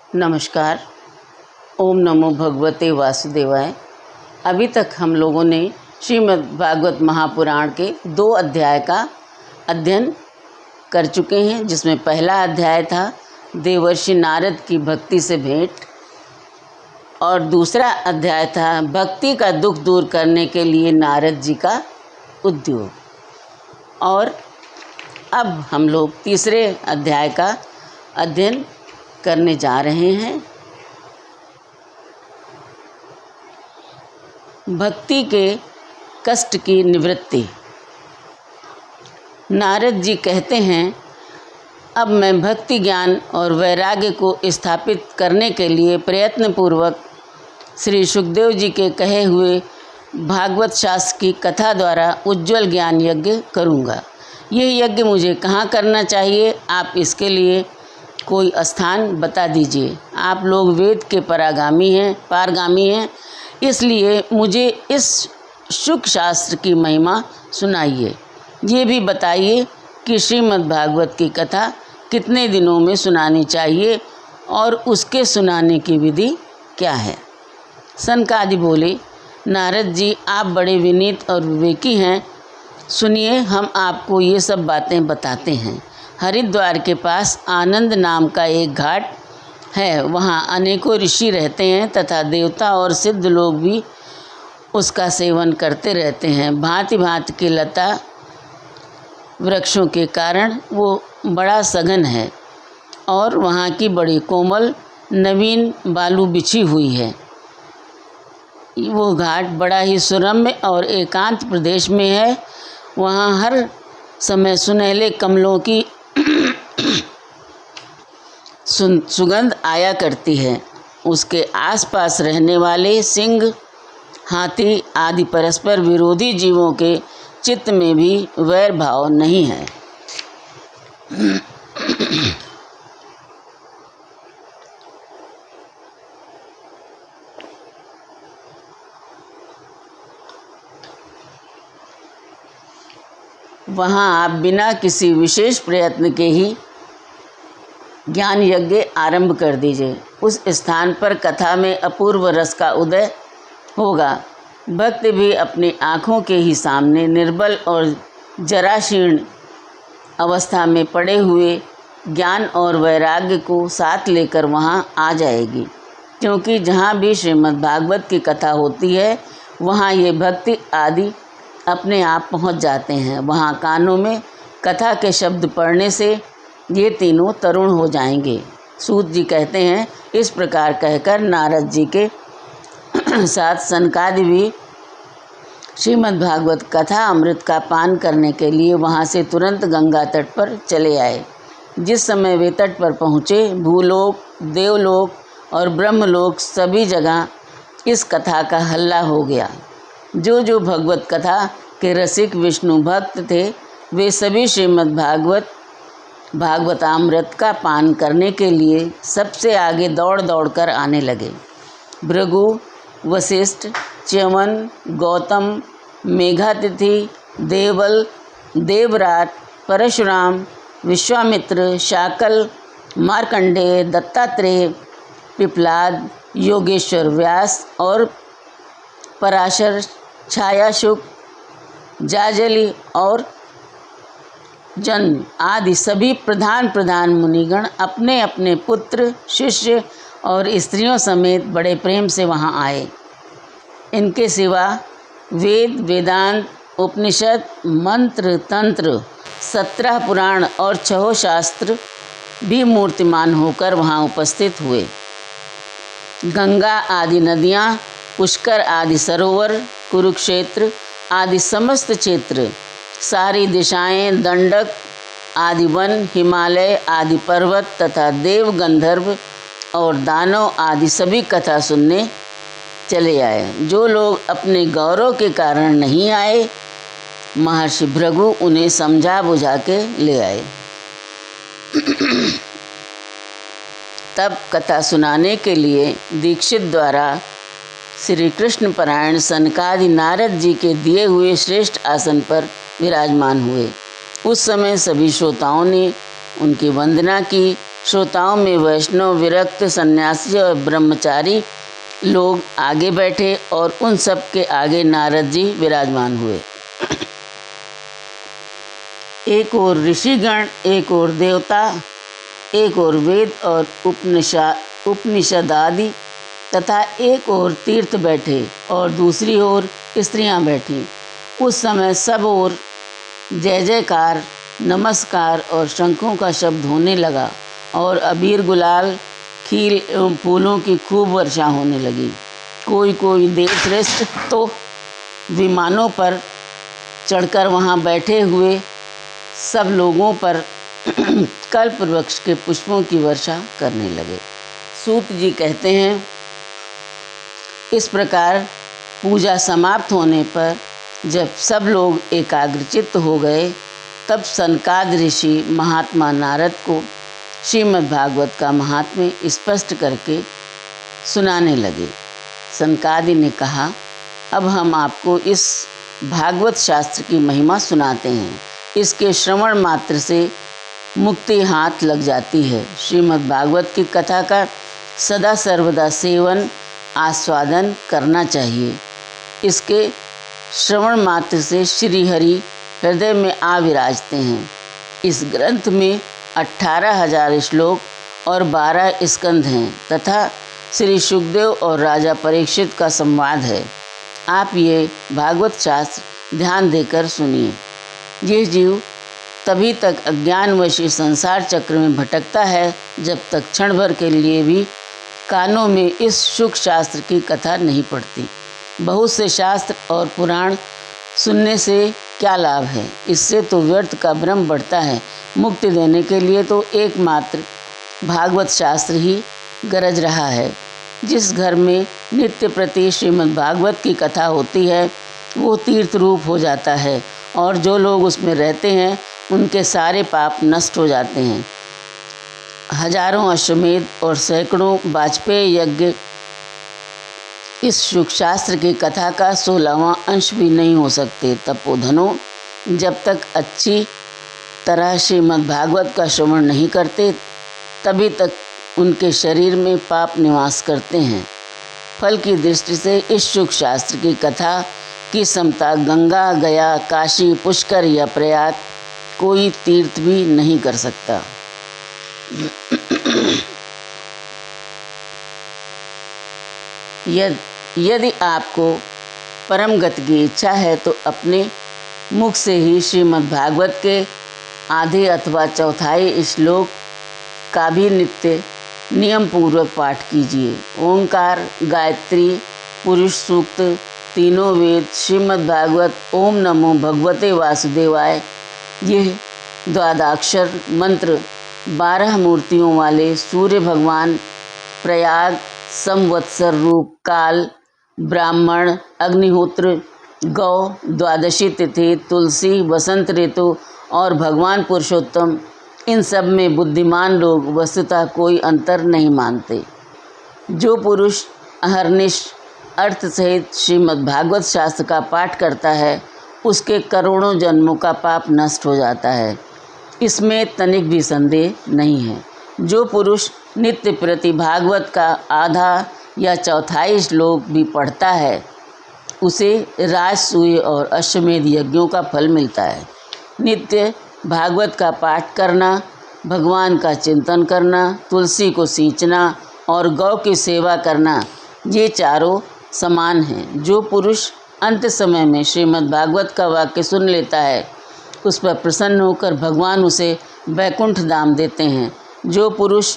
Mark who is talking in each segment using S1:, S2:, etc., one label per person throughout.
S1: नमस्कार। ओम नमो भगवते वासुदेवाय। अभी तक हम लोगों ने श्रीमद् भागवत महापुराण के 2 अध्याय का अध्ययन कर चुके हैं, जिसमें पहला अध्याय था देवर्षि नारद की भक्ति से भेंट और दूसरा अध्याय था भक्ति का दुख दूर करने के लिए नारद जी का उद्योग। और अब हम लोग तीसरे अध्याय का अध्ययन करने जा रहे हैं। भक्ति के कष्ट की निवृत्ति। नारद जी कहते हैं, अब मैं भक्ति ज्ञान और वैराग्य को स्थापित करने के लिए प्रयत्नपूर्वक श्री सुखदेव जी के कहे हुए भागवत शास्त्र की कथा द्वारा उज्ज्वल ज्ञान यज्ञ करूँगा। यह यज्ञ मुझे कहाँ करना चाहिए? आप इसके लिए कोई स्थान बता दीजिए। आप लोग वेद के पारगामी हैं, इसलिए मुझे इस शुक शास्त्र की महिमा सुनाइए। ये भी बताइए कि श्रीमद् भागवत की कथा कितने दिनों में सुनानी चाहिए और उसके सुनाने की विधि क्या है। सनकादि बोले, नारद जी, आप बड़े विनीत और विवेकी हैं। सुनिए, हम आपको ये सब बातें बताते हैं। हरिद्वार के पास आनंद नाम का एक घाट है। वहाँ अनेकों ऋषि रहते हैं तथा देवता और सिद्ध लोग भी उसका सेवन करते रहते हैं। भांति भांति के लता वृक्षों के कारण वो बड़ा सघन है और वहाँ की बड़ी कोमल नवीन बालू बिछी हुई है। वो घाट बड़ा ही सुरम्य और एकांत प्रदेश में है। वहाँ हर समय सुनहले कमलों की सुगंध आया करती है। उसके आसपास रहने वाले सिंह, हाथी आदि परस्पर विरोधी जीवों के चित्त में भी वैर भाव नहीं है। वहाँ आप बिना किसी विशेष प्रयत्न के ही ज्ञान यज्ञ आरंभ कर दीजिए। उस स्थान पर कथा में अपूर्व रस का उदय होगा। भक्त भी अपनी आँखों के ही सामने निर्बल और जराशीर्ण अवस्था में पड़े हुए ज्ञान और वैराग्य को साथ लेकर वहाँ आ जाएगी। क्योंकि जहाँ भी श्रीमद् भागवत की कथा होती है, वहाँ ये भक्ति आदि अपने आप पहुँच जाते हैं। वहाँ कानों में कथा के शब्द पढ़ने से ये तीनों तरुण हो जाएंगे। सूत जी कहते हैं, इस प्रकार कहकर नारद जी के साथ सनकादि भी श्रीमद् भागवत कथा अमृत का पान करने के लिए वहाँ से तुरंत गंगा तट पर चले आए। जिस समय वे तट पर पहुँचे, भूलोक, देवलोक और ब्रह्मलोक सभी जगह इस कथा का हल्ला हो गया। जो भगवत कथा के रसिक विष्णु भक्त थे, वे सभी श्रीमद् भागवतामृत का पान करने के लिए सबसे आगे दौड़ दौड़ कर आने लगे। भृगु, वशिष्ठ, च्यवन, गौतम, मेघातिथि, देवल, देवराट, परशुराम, विश्वामित्र, शाकल, मार्कंडेय, दत्तात्रेय, पिपलाद, योगेश्वर व्यास और पराशर, छायाशुक, जाजली और जन आदि सभी प्रधान मुनिगण अपने अपने पुत्र, शिष्य और स्त्रियों समेत बड़े प्रेम से वहाँ आए। इनके सिवा वेद, वेदांत, उपनिषद, मंत्र, तंत्र, 17 पुराण और 6 शास्त्र भी मूर्तिमान होकर वहाँ उपस्थित हुए। गंगा आदि नदियाँ, पुष्कर आदि सरोवर, कुरुक्षेत्र आदि समस्त क्षेत्र, सारी दिशाएं, दंडक आदि वन, हिमालय आदि पर्वत तथा देव, गंधर्व और दानव आदि सभी कथा सुनने चले आए। जो लोग अपने गौरव के कारण नहीं आए, महर्षि भृगु उन्हें समझा बुझा के ले आए। तब कथा सुनाने के लिए दीक्षित द्वारा श्री कृष्ण परायण सनकादि नारद जी के दिए हुए श्रेष्ठ आसन पर विराजमान हुए। उस समय सभी श्रोताओं ने उनकी वंदना की, श्रोताओं में वैष्णव, विरक्त, सन्यासी और ब्रह्मचारी लोग आगे बैठे और उन सब के आगे नारद जी विराजमान हुए। एक ओर ऋषिगण, एक ओर देवता, एक ओर वेद और उपनिषद आदि तथा एक ओर तीर्थ बैठे और दूसरी ओर स्त्रियां बैठीं। उस समय सब ओर जय जयकार, नमस्कार और शंखों का शब्द होने लगा और अबीर, गुलाल, खील एवं फूलों की खूब वर्षा होने लगी। कोई कोई देवश्रेष्ठ तो विमानों पर चढ़कर वहाँ बैठे हुए सब लोगों पर कल्प वृक्ष के पुष्पों की वर्षा करने लगे। सूत जी कहते हैं, इस प्रकार पूजा समाप्त होने पर जब सब लोग एकाग्रचित्त हो गए, तब सनकादि ऋषि महात्मा नारद को श्रीमद् भागवत का महात्म्य स्पष्ट करके सुनाने लगे। सनकादि ने कहा, अब हम आपको इस भागवत शास्त्र की महिमा सुनाते हैं। इसके श्रवण मात्र से मुक्ति हाथ लग जाती है। श्रीमद् भागवत की कथा का सदा सर्वदा सेवन, आस्वादन करना चाहिए। इसके श्रवण मात्र से श्री हरि हृदय में आ विराजते हैं। इस ग्रंथ में 18,000 श्लोक और 12 स्कंध हैं तथा श्री सुखदेव और राजा परीक्षित का संवाद है। आप ये भागवत शास्त्र ध्यान देकर सुनिए। यह जीव तभी तक अज्ञानवश संसार चक्र में भटकता है जब तक क्षण भर के लिए भी कानों में इस सुख शास्त्र की कथा नहीं पड़ती। बहुत से शास्त्र और पुराण सुनने से क्या लाभ है? इससे तो व्यर्थ का भ्रम बढ़ता है। मुक्ति देने के लिए तो एकमात्र भागवत शास्त्र ही गरज रहा है। जिस घर में नित्य प्रति श्रीमद् भागवत की कथा होती है वो तीर्थ रूप हो जाता है और जो लोग उसमें रहते हैं उनके सारे पाप नष्ट हो जाते हैं। हजारों अश्वमेध और सैकड़ों वाजपेयी यज्ञ इस सुख शास्त्र की कथा का 16वां अंश भी नहीं हो सकते। तपोधनों जब तक अच्छी तरह श्रीमद् भागवत का श्रवण नहीं करते तभी तक उनके शरीर में पाप निवास करते हैं। फल की दृष्टि से इस सुख शास्त्र की कथा की समता गंगा, गया, काशी, पुष्कर या प्रयाग कोई तीर्थ भी नहीं कर सकता। यदि आपको परम गति की इच्छा है तो अपने मुख से ही श्रीमद् भागवत के आधे अथवा चौथाई श्लोक का भी नित्य नियम पूर्वक पाठ कीजिए। ओंकार, गायत्री, पुरुष सूक्त, तीनों वेद, श्रीमद् भागवत, ओम नमो भगवते वासुदेवाय, यह द्वादशाक्षर मंत्र 12 मूर्तियों वाले सूर्य भगवान, प्रयाग, संवत्सर रूप, काल, ब्राह्मण, अग्निहोत्र, गौ, द्वादशी तिथि, तुलसी, वसंत ऋतु और भगवान पुरुषोत्तम, इन सब में बुद्धिमान लोग वस्तुतः कोई अंतर नहीं मानते। जो पुरुष अहर्निश अर्थ सहित श्रीमद् भागवत शास्त्र का पाठ करता है उसके करोड़ों जन्मों का पाप नष्ट हो जाता है। इसमें तनिक भी संदेह नहीं है। जो पुरुष नित्य प्रति भागवत का आधा या चौथाई श्लोक भी पढ़ता है उसे राजसूय और अश्वमेध यज्ञों का फल मिलता है। नित्य भागवत का पाठ करना, भगवान का चिंतन करना, तुलसी को सींचना और गौ की सेवा करना, ये चारों समान हैं। जो पुरुष अंत समय में श्रीमद् भागवत का वाक्य सुन लेता है उस पर प्रसन्न होकर भगवान उसे वैकुंठ धाम देते हैं। जो पुरुष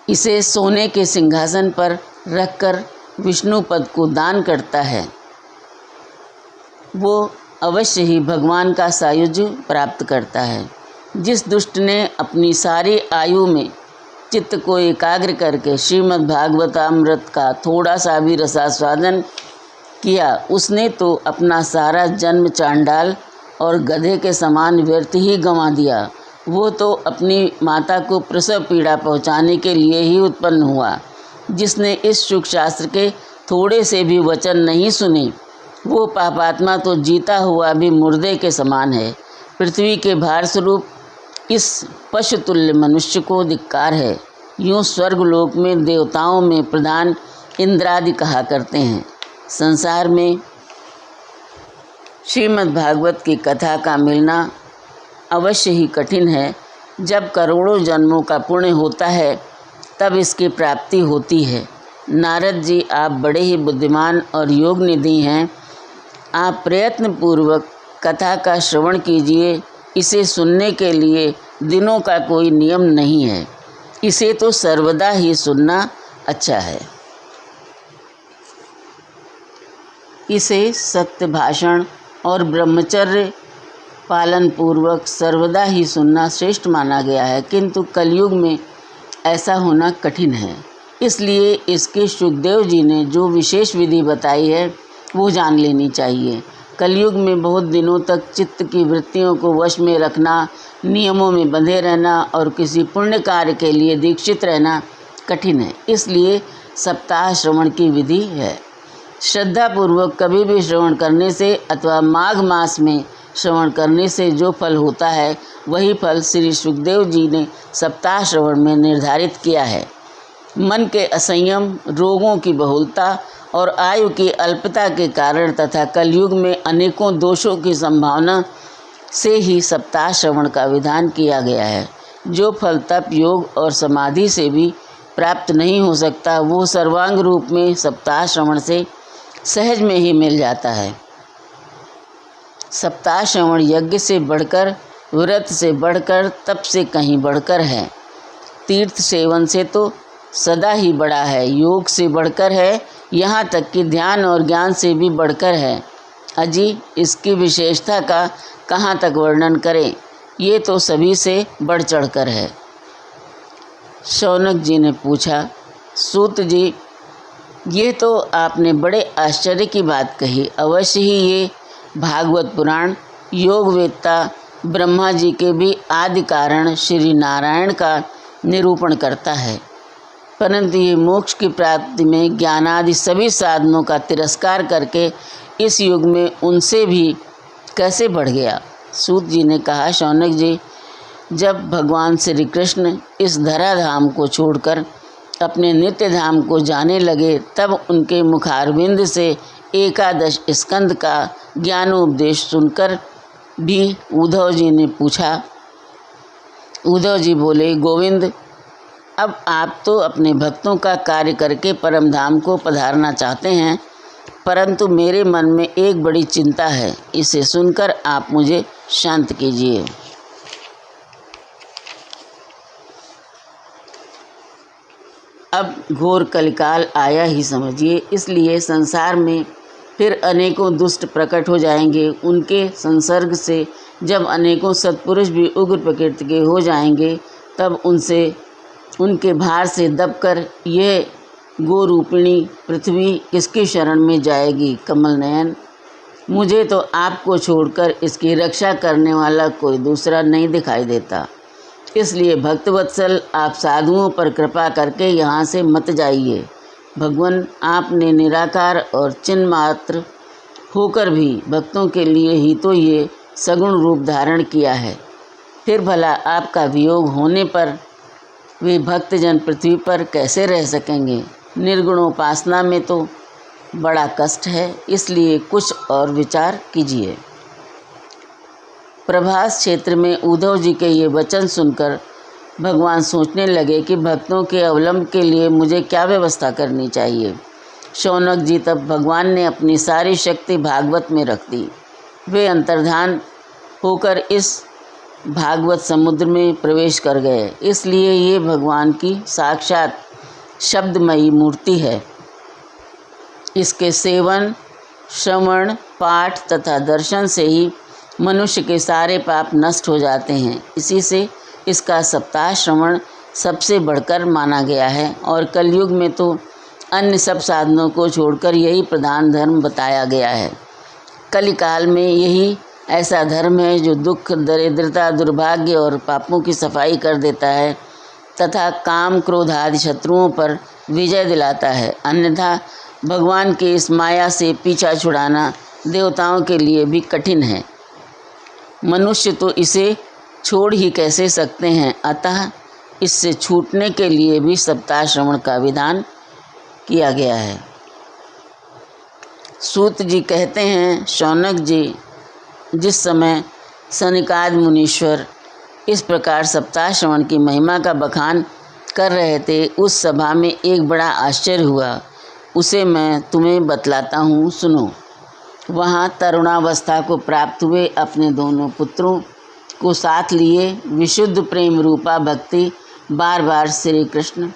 S1: इसे सोने के सिंहासन पर रखकर विष्णु पद को दान करता है वो अवश्य ही भगवान का सायुज्य प्राप्त करता है। जिस दुष्ट ने अपनी सारी आयु में चित्त को एकाग्र करके श्रीमद् भागवतामृत का थोड़ा सा भी रसास्वादन किया उसने तो अपना सारा जन्म चांडाल और गधे के समान व्यर्थ ही गंवा दिया। वो तो अपनी माता को प्रसव पीड़ा पहुंचाने के लिए ही उत्पन्न हुआ। जिसने इस सुख शास्त्र के थोड़े से भी वचन नहीं सुने वो पापात्मा तो जीता हुआ भी मुर्दे के समान है। पृथ्वी के भार स्वरूप इस पशुतुल्य मनुष्य को धिक्कार है। यूँ स्वर्गलोक में देवताओं में प्रधान इंद्रादि कहा करते हैं। संसार में श्रीमद् भागवत की कथा का मिलना अवश्य ही कठिन है। जब करोड़ों जन्मों का पुण्य होता है तब इसकी प्राप्ति होती है। नारद जी, आप बड़े ही बुद्धिमान और योग निधि हैं। आप प्रयत्नपूर्वक कथा का श्रवण कीजिए। इसे सुनने के लिए दिनों का कोई नियम नहीं है। इसे तो सर्वदा ही सुनना अच्छा है। इसे सत्य भाषण और ब्रह्मचर्य पालन पूर्वक सर्वदा ही सुनना श्रेष्ठ माना गया है, किंतु कलयुग में ऐसा होना कठिन है। इसलिए इसके सुखदेव जी ने जो विशेष विधि बताई है वो जान लेनी चाहिए। कलयुग में बहुत दिनों तक चित्त की वृत्तियों को वश में रखना, नियमों में बंधे रहना और किसी पुण्य कार्य के लिए दीक्षित रहना कठिन है। इसलिए सप्ताह श्रवण की विधि है। श्रद्धापूर्वक कभी भी श्रवण करने से अथवा माघ मास में श्रवण करने से जो फल होता है वही फल श्री सुखदेव जी ने सप्ताह श्रवण में निर्धारित किया है। मन के असंयम, रोगों की बहुलता और आयु की अल्पता के कारण तथा कलयुग में अनेकों दोषों की संभावना से ही सप्ताह श्रवण का विधान किया गया है। जो फल तप, योग और समाधि से भी प्राप्त नहीं हो सकता वो सर्वांग रूप में सप्ताह श्रवण से सहज में ही मिल जाता है। सप्ताह श्रवण यज्ञ से बढ़कर, व्रत से बढ़कर, तप से कहीं बढ़कर है। तीर्थ सेवन से तो सदा ही बड़ा है, योग से बढ़कर है, यहाँ तक कि ध्यान और ज्ञान से भी बढ़कर है। अजी, इसकी विशेषता का कहाँ तक वर्णन करें, ये तो सभी से बढ़ चढ़कर है। शौनक जी ने पूछा, सूत जी, ये तो आपने बड़े आश्चर्य की बात कही। अवश्य ही ये भागवत पुराण योग वेत्ता ब्रह्मा जी के भी आदि कारण श्री नारायण का निरूपण करता है, परंतु ये मोक्ष की प्राप्ति में ज्ञानादि सभी साधनों का तिरस्कार करके इस युग में उनसे भी कैसे बढ़ गया। सूत जी ने कहा, शौनक जी, जब भगवान श्री कृष्ण इस धराधाम को छोड़कर अपने नित्य धाम को जाने लगे तब उनके मुखारविंद से 11 स्कंद का ज्ञानोपदेश सुनकर भी उद्धव जी ने पूछा। उद्धव जी बोले, गोविंद, अब आप तो अपने भक्तों का कार्य करके परम धाम को पधारना चाहते हैं, परंतु मेरे मन में एक बड़ी चिंता है। इसे सुनकर आप मुझे शांत कीजिए। अब घोर कलिकाल आया ही समझिए। इसलिए संसार में फिर अनेकों दुष्ट प्रकट हो जाएंगे। उनके संसर्ग से जब अनेकों सत्पुरुष भी उग्र प्रकृति के हो जाएंगे तब उनके भार से दबकर यह गोरूपिणी पृथ्वी किसकी शरण में जाएगी। कमल नयन, मुझे तो आपको छोड़कर इसकी रक्षा करने वाला कोई दूसरा नहीं दिखाई देता। इसलिए भक्तवत्सल, आप साधुओं पर कृपा करके यहाँ से मत जाइए। भगवान, आपने निराकार और चिन्ह मात्र होकर भी भक्तों के लिए ही तो ये सगुण रूप धारण किया है। फिर भला आपका वियोग होने पर वे भक्तजन पृथ्वी पर कैसे रह सकेंगे। निर्गुणोपासना में तो बड़ा कष्ट है, इसलिए कुछ और विचार कीजिए। प्रभास क्षेत्र में उद्धव जी के ये वचन सुनकर भगवान सोचने लगे कि भक्तों के अवलंब के लिए मुझे क्या व्यवस्था करनी चाहिए। शौनक जी, तब भगवान ने अपनी सारी शक्ति भागवत में रख दी। वे अंतर्धान होकर इस भागवत समुद्र में प्रवेश कर गए। इसलिए ये भगवान की साक्षात शब्दमयी मूर्ति है। इसके सेवन, श्रवण, पाठ तथा दर्शन से ही मनुष्य के सारे पाप नष्ट हो जाते हैं। इसी से इसका सप्ताह श्रवण सबसे बढ़कर माना गया है और कलयुग में तो अन्य सब साधनों को छोड़कर यही प्रधान धर्म बताया गया है। कलिकाल में यही ऐसा धर्म है जो दुख, दरिद्रता, दुर्भाग्य और पापों की सफाई कर देता है तथा काम, क्रोध आदि शत्रुओं पर विजय दिलाता है। अन्यथा भगवान के इस माया से पीछा छुड़ाना देवताओं के लिए भी कठिन है। मनुष्य तो इसे छोड़ ही कैसे सकते हैं। अतः इससे छूटने के लिए भी सप्ताह श्रवण का विधान किया गया है। सूत जी कहते हैं, शौनक जी जिस समय सनकादि मुनीश्वर इस प्रकार सप्ताह श्रवण की महिमा का बखान कर रहे थे, उस सभा में एक बड़ा आश्चर्य हुआ। उसे मैं तुम्हें बतलाता हूँ, सुनो। वहाँ तरुणावस्था को प्राप्त हुए अपने दोनों पुत्रों को साथ लिए विशुद्ध प्रेम रूपा भक्ति बार बार श्री कृष्ण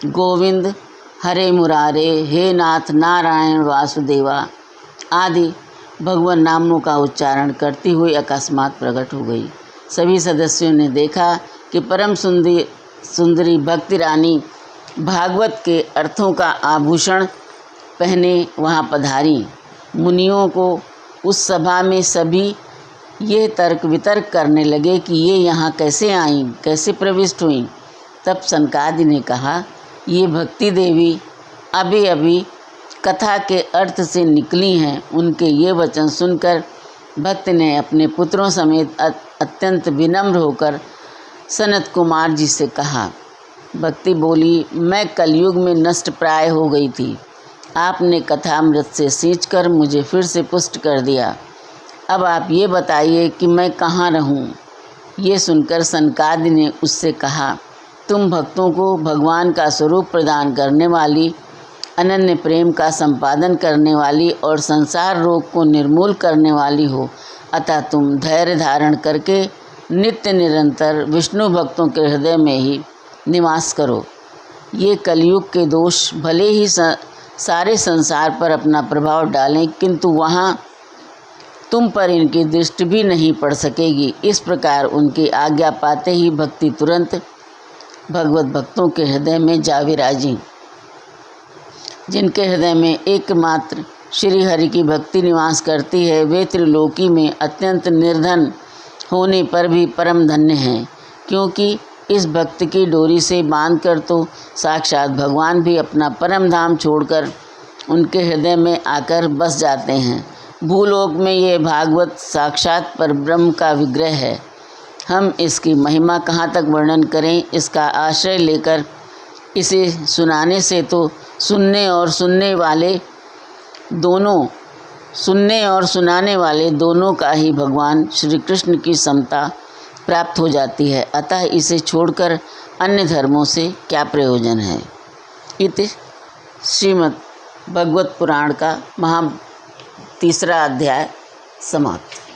S1: गोविंद, हरे मुरारे, हे नाथ नारायण वासुदेवा आदि भगवान नामों का उच्चारण करती हुई अकस्मात प्रकट हो गई। सभी सदस्यों ने देखा कि परम सुंदरी भक्ति रानी भागवत के अर्थों का आभूषण पहने वहाँ पधारी। मुनियों को उस सभा में सभी ये तर्क वितर्क करने लगे कि ये यहाँ कैसे आईं, कैसे प्रविष्ट हुईं। तब सनकादि ने कहा, ये भक्ति देवी अभी अभी कथा के अर्थ से निकली हैं। उनके ये वचन सुनकर भक्त ने अपने पुत्रों समेत अत्यंत विनम्र होकर सनत कुमार जी से कहा। भक्ति बोली, मैं कलयुग में नष्ट प्राय हो गई थी। आपने कथामृत से सींचकर मुझे फिर से पुष्ट कर दिया। अब आप ये बताइए कि मैं कहाँ रहूं। ये सुनकर सनकादि ने उससे कहा, तुम भक्तों को भगवान का स्वरूप प्रदान करने वाली, अनन्य प्रेम का संपादन करने वाली और संसार रोग को निर्मूल करने वाली हो। अतः तुम धैर्य धारण करके नित्य निरंतर विष्णु भक्तों के हृदय में ही निवास करो। ये कलयुग के दोष भले ही सारे संसार पर अपना प्रभाव डालें, किंतु वहाँ तुम पर इनकी दृष्टि भी नहीं पड़ सकेगी। इस प्रकार उनकी आज्ञा पाते ही भक्ति तुरंत भगवत भक्तों के हृदय में जा विराजी। जिनके हृदय में एकमात्र श्री हरि की भक्ति निवास करती है, वे त्रिलोकी में अत्यंत निर्धन होने पर भी परम धन्य हैं, क्योंकि इस भक्त की डोरी से बांधकर तो साक्षात भगवान भी अपना परम धाम छोड़कर उनके हृदय में आकर बस जाते हैं। भूलोक में ये भागवत साक्षात पर ब्रह्म का विग्रह है। हम इसकी महिमा कहाँ तक वर्णन करें। इसका आश्रय लेकर इसे सुनाने से तो सुनने और सुनाने वाले दोनों का ही भगवान श्री कृष्ण की समता प्राप्त हो जाती है। अतः इसे छोड़कर अन्य धर्मों से क्या प्रयोजन है। इति श्रीमद् भगवत पुराण का 3 अध्याय समाप्त।